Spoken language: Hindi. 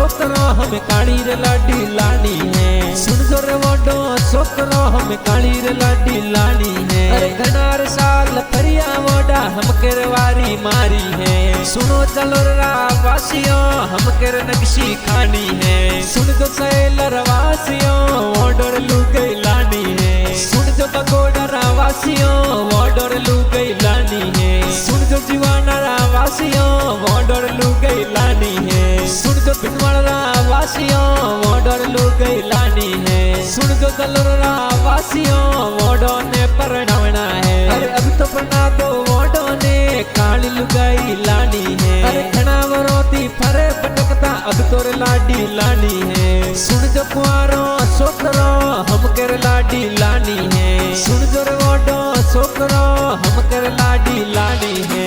छोकरो हम काली रे लाडी लानी है। सुन जो रे वोडो छोकरो हम काली रे लाडी लानी है। अरे घनार साल फरिया वोडा हम करवारी मारी है। सुनो चलो रा वासियों हम कर नक्शी खानी है। सुन जो सैलर वासियों वोडर लुगई लानी है। सुन जो बगोडरा वासियों वोडर लुगई लानी है। सुन जो जीवाना वासियों वोडर लुगई लानी है। सुन जो भिनवाड़ा वासियों वोडर लुगई लानी है। सुन जो दलोरा वासियों वोडो ने परणावना है। अरे अब तो बना दो वोडो ने काली लुगाई लानी है। अरे घना वरोती फरे पटकता अब तो लाडी लानी है। सुन जो कुआरो छोकरो हम कर लाडी लानी है। सुन जो रे वोडो छोकरो हम कर लाडी लानी है।